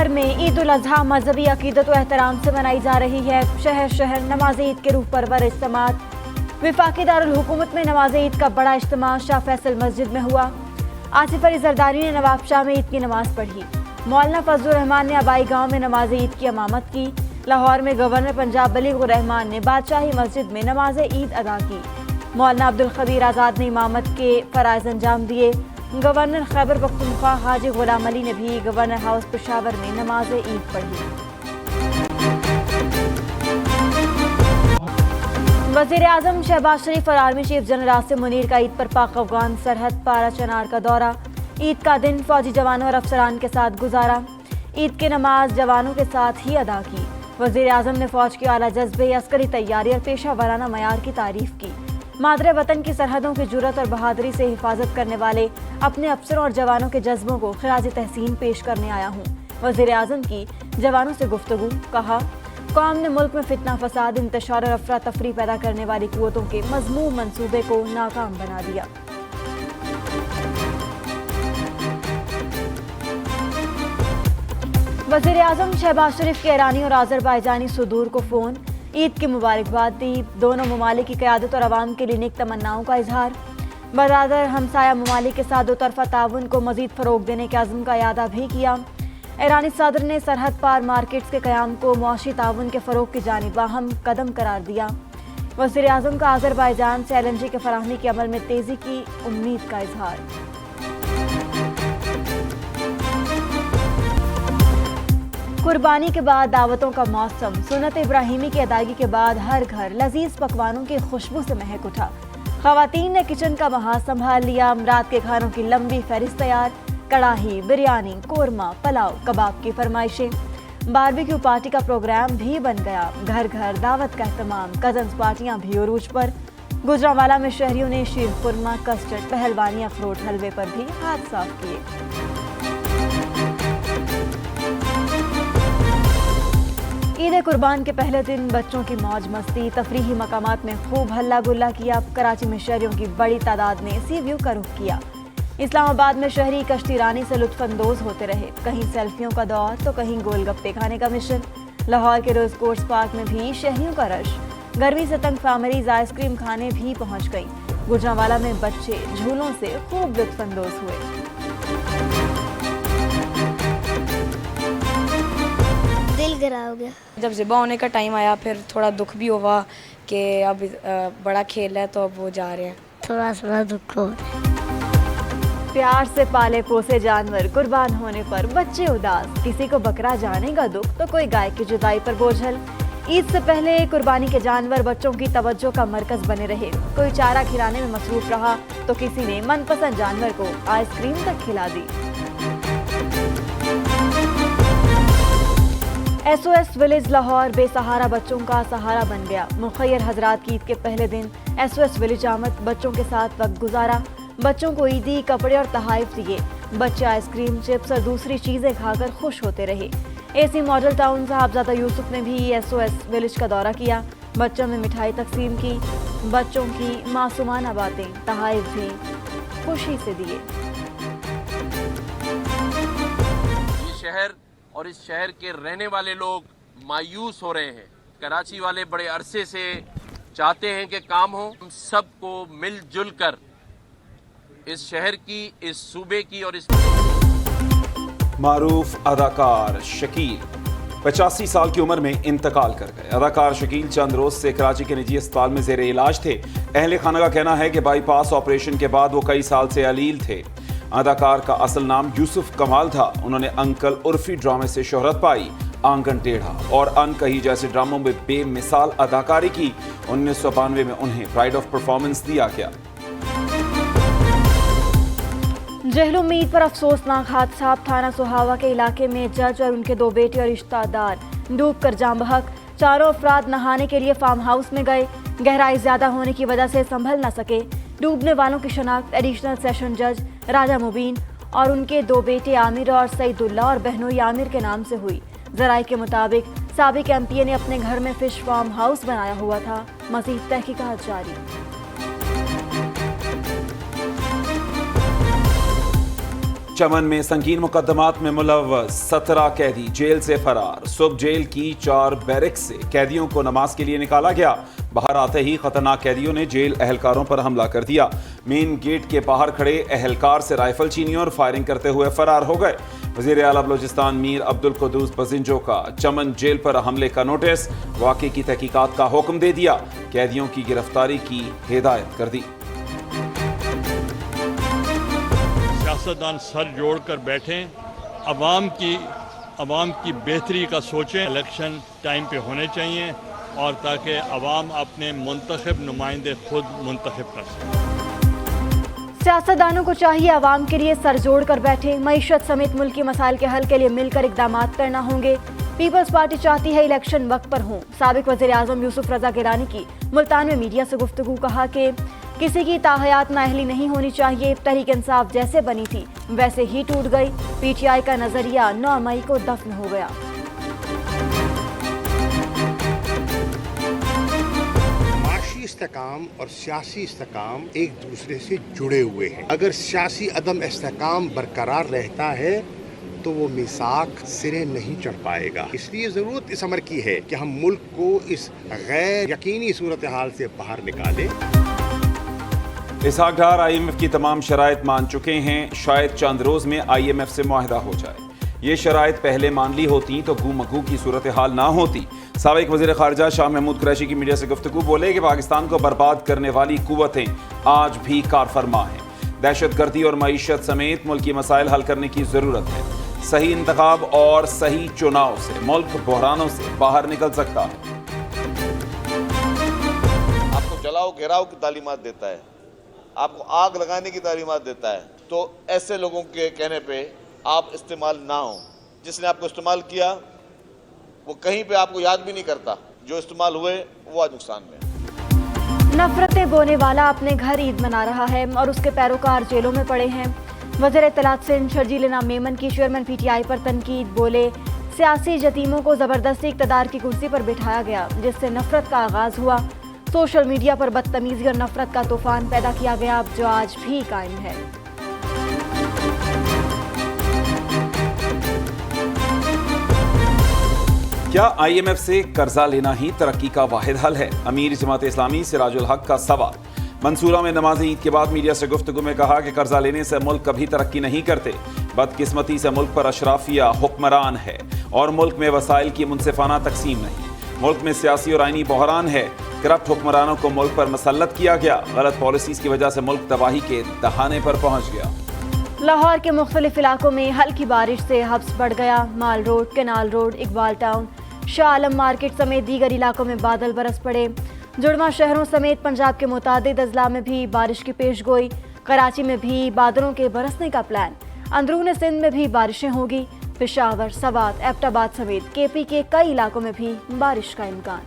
शहर में ईद उल अजहा मजहबी अकीदत व एहतराम से मनाई जा रही है। शहर शहर नमाज ईद के रूह परवर इज्तिमात। विफाकी दारुल हुकूमत में नमाज ईद का बड़ा इज्तिमा शाह फैसल मस्जिद में हुआ। आसिफ अली जरदारी ने नवाब शाह में ईद की नमाज पढ़ी। मौलाना फजलुर रहमान ने आबाई गांव में नमाज ईद की इमामत की। लाहौर में गवर्नर पंजाब बलीगुर रहमान ने बादशाही मस्जिद में नमाज ईद अदा की। मौलाना अब्दुल खबीर आज़ाद ने इमामत के फ़राइज़ अंजाम दिए। गवर्नर खैबर पख्तूनख्वा हाजी गुलाम अली ने भी गवर्नर हाउस पेशावर में नमाज ईद पढ़ी। वज़ीर आज़म शहबाज शरीफ और army chief general Asim Munir का ईद पर पाक अफगान सरहद पारा चनार का दौरा। ईद का दिन फौजी जवानों और अफसरान के साथ गुजारा। ईद की नमाज जवानों के साथ ही अदा की। वज़ीर आज़म ने फौज के आला जज्बे, अस्करी तैयारी और पेशा वाराना मयार की तारीफ की। मादरे वतन की सरहदों की जुर्रत और बहादुरी से हिफाजत करने वाले अपने अफसरों और जवानों के जज्बों को खिराज तहसीन पेश करने आया हूँ। वज़ीर आज़म की जवानों से गुफ्तगू। कहा, कौम ने मुल्क में फितना फसाद, इंतशार और अफरा तफरी पैदा करने वाली कुव्वतों के मज़मूम मंसूबे को नाकाम बना दिया। वज़ीर आज़म शहबाज शरीफ के ईरानी और आज़रबाईजानी सुदूर को फ़ोन। ईद की मुबारकबाद दी। दोनों ममालिक की क़यादत और अवाम के लिए नेक तमन्नाओं का इजहार। बरादर हमसाया ममालिक के साथ दो तरफ़ा ताउन को मज़ीद फ़रोग़ देने के अज़्म का इरादा भी किया। ईरानी सदर ने सरहद पार मार्केट्स के क़याम को मुआशी ताउन के फ़रोग़ की जानिब अहम कदम करार दिया। वज़ीर आज़म का आज़रबाईजान से LNG के फराहमी के अमल में तेज़ी की उम्मीद का इजहार। कुर्बानी के बाद दावतों का मौसम। सुन्नत इब्राहिमी की अदायगी के बाद हर घर लजीज पकवानों की खुशबू से महक उठा। ख़वातीन ने किचन का महाज संभाल लिया। रात के खानों की लंबी फहरिस्त तैयार। कड़ाही, बिरयानी, कोरमा, पुलाव, कबाब की फरमाइशें। बारबेक्यू पार्टी का प्रोग्राम भी बन गया। घर घर दावत का एहतमाम। कज़न्स पार्टियां भी उरूज पर। गुजरांवाला में शहरियों ने शीर खुरमा, कस्टर्ड, पहलवानी, अखरोट हलवे पर भी हाथ साफ किए। ईद कुर्बान के पहले दिन बच्चों की मौज मस्ती। तफरीही मकामात में खूब हल्ला गुल्ला किया। कराची में शहरियों की बड़ी तादाद ने सी व्यू का रुख किया। इस्लामाबाद में शहरी कश्ती रानी से लुत्फानंदोज होते रहे। कहीं सेल्फियों का दौर तो कहीं गोलगप्पे खाने का मिशन। लाहौर के रोज कोर्स पार्क में भी शहरियों का रश। गर्मी से तंग फैमिलीज आइसक्रीम खाने भी पहुंच गई। गुजरांवाला में बच्चे झूलों से खूब लुत्फानंदोज हुए। दिल गरा हो गया जब ज़िबा होने का टाइम आया। फिर थोड़ा दुख भी हुआ कि अब बड़ा खेल है तो अब वो जा रहे हैं। थोड़ा दुख हो। प्यार से पाले पोसे जानवर कुर्बान होने पर बच्चे उदास। किसी को बकरा जाने का दुख तो कोई गाय की जुदाई पर बोझल। ईद से पहले कुर्बानी के जानवर बच्चों की तवज्जो का मरकज बने रहे। कोई चारा खिलाने में मसरूफ रहा तो किसी ने मनपसंद जानवर को आइसक्रीम तक खिला दी। SOS विलेज लाहौर बेसहारा बच्चों का सहारा बन गया। मुखय्यर हजरात की ईद के पहले दिन SOS विलेज आमद। बच्चों के साथ वक्त गुजारा। बच्चों को ईदी कपड़े और तहाइफ दिए। बच्चे आइसक्रीम, चिप्स और दूसरी चीज़ें खाकर खुश होते रहे। AC मॉडल टाउन साहबजादा यूसुफ ने भी SOS विलेज का दौरा किया। बच्चों में मिठाई तकसीम की। बच्चों की मासूमाना बातें, तहाइफ भी खुशी से दिए। शहर और इस शहर के रहने वाले लोग मायूस हो रहे हैं। कराची वाले बड़े अरसे से चाहते हैं कि काम हो। हम सबको मिलजुल कर इस शहर की, इस सूबे की और इस मारूफ अदाकार शकील 85 साल की उम्र में इंतकाल कर गए। अदाकार शकील चंद रोज से कराची के निजी अस्पताल में जेर इलाज थे। अहले खाना का कहना है कि बाईपास ऑपरेशन के बाद वो कई साल से अलील थे। अदाकार का असल नाम यूसुफ कमाल था। उन्होंने अंकल उर्फी ड्रामे से शोहरत पाई। आंगन टेढ़ा और अनकही जैसे ड्रामों में बेमिसाल अदाकारी की। 1992 में उन्हें प्राइड ऑफ परफॉर्मेंस दिया गया। जहलुम में ईद पर अफसोसनाक हादसा। थाना सोहावा के इलाके में जज और उनके दो बेटे और रिश्तेदार डूब कर जाम बहक। चारों अफराद नहाने के लिए फार्म हाउस में गए। गहराई ज्यादा होने की वजह से संभल न सके। डूबने वालों की शनाख्त एडिशनल सेशन जज राजा मुबीन और उनके दो बेटे आमिर और सईदुल्ला और बहनोई आमिर के नाम से हुई। जराये के मुताबिक साबिक MP ने अपने घर में फिश फार्म हाउस बनाया हुआ था। मज़ीद तहकीकात जारी। चमन में संगीन मुकदमात में मुलव्वस 17 कैदी जेल से फरार। सुबह जेल की 4 बैरक से कैदियों को नमाज के लिए निकाला गया। बाहर आते ही खतरनाक कैदियों ने जेल एहलकारों पर हमला कर दिया। मेन गेट के बाहर खड़े एहलकार से राइफल छीनी और फायरिंग करते हुए फरार हो गए। वजीर आला बलोचिस्तान मीर अब्दुल कुद्दूस बजिंजो का चमन जेल पर हमले का नोटिस, वाक़े की तहकीकात का हुक्म दे दिया। कैदियों की गिरफ्तारी की हिदायत कर दी। सियासतदान सर जोड़ कर बैठें, अवाम की बेहतरी का सोचें। इलेक्शन टाइम पे होने चाहिए और ताकि अवाम अपने मुंतखब नुमाइंदे खुद मुंतखब कर सकें। सियासतदानों को चाहिए अवाम के लिए सर जोड़ कर बैठे, मईशत समेत मुल्की मसाइल के हल के लिए मिलकर इक़दामात करना होंगे। पीपल्स पार्टी चाहती है इलेक्शन वक्त पर हों। साबिक वज़ीर आज़म यूसुफ रज़ा गिलानी की मुल्तान में मीडिया से गुफ्तगू, कहा कि किसी की ताहयात नाअहली नहीं होनी चाहिए। तहरीक इंसाफ जैसे बनी थी वैसे ही टूट गई। पीटीआई का नजरिया 9 मई को दफन हो गया। माशी इस्तेकाम और सियासी इस्तेकाम एक दूसरे से जुड़े हुए हैं। अगर सियासी अदम इस्तेकाम बरकरार रहता है तो वो मिसाक सिरे नहीं चढ़ पाएगा। इसलिए ज़रूरत इस अमर की है कि हम मुल्क को इस गैर यकीनी सूरत हाल से बाहर निकालें। इसहाक डार IMF की तमाम शराइत मान चुके हैं। शायद चंद रोज में IMF से मुआहदा हो जाए। ये शराइत पहले मान ली होती तो गू मगू की सूरत हाल ना होती। साबिक वज़ीर ख़ारिजा शाह महमूद कुरैशी की मीडिया से गुफ्तगू, बोले कि पाकिस्तान को बर्बाद करने वाली कुव्वतें आज भी कारफरमा हैं। दहशतगर्दी और मईशत समेत मुल्की मसाइल हल करने की ज़रूरत है। सही इंतखाब और सही चुनाव से मुल्क बहरानों से बाहर निकल सकता है। आपको जलाओ घेराव की तालीमात देता है, आपको आग लगाने की तालीमात देता है, तो ऐसे लोगों के कहने पे आप इस्तेमाल ना हो। जिसने आपको इस्तेमाल किया वो कहीं पे आपको याद भी नहीं करता। जो इस्तेमाल हुए वो आज नुकसान में। नफरतें बोने वाला अपने घर ईद मना रहा है और उसके पैरोकार जेलों में पड़े हैं। वज़ीर इत्तलात सिंध शर्जील इनाम मेमन की चेयरमैन PTI पर तनकीद, बोले सियासी यतीमों को ज़बरदस्ती इक़्तिदार की कुर्सी पर बिठाया गया जिससे नफरत का आगाज़ हुआ। सोशल मीडिया पर बदतमीजी और नफरत का तूफान पैदा किया गया जो आज भी कायम है। क्या IMF से कर्जा लेना ही तरक्की का वाहिद हल है? अमीर जमात इस्लामी सिराजुल हक का सवाल। मंसूरा में नमाज ईद के बाद मीडिया से गुफ्तगू में कहा कि कर्जा लेने से मुल्क कभी तरक्की नहीं करते। बदकिस्मती से मुल्क पर अशराफिया हुक्मरान है और मुल्क में वसाइल की मुनसिफाना तकसीम नहीं। मुल्क में सियासी और आईनी बहरान है। करप्ट हुक्मरानों को मुल्क पर मसल्लत किया गया। गलत पॉलिसीज की वजह से मुल्क तबाही के दहाने पर पहुंच गया। लाहौर के मुख्तलिफ इलाकों में हल्की बारिश से हब्स बढ़ गया। Mall road, canal road, Iqbal town, Shah Alam market समेत दीगर इलाकों में बादल बरस पड़े। जुड़वा शहरों समेत पंजाब के मुतादिद अजला में भी बारिश की पेशगोई। कराची में भी बादलों के बरसने का प्लान। अंदरून सिंध में भी बारिशें होगी। पेशावर, सवात, एबटाबाद समेत KP के कई इलाकों में भी बारिश का इम्कान।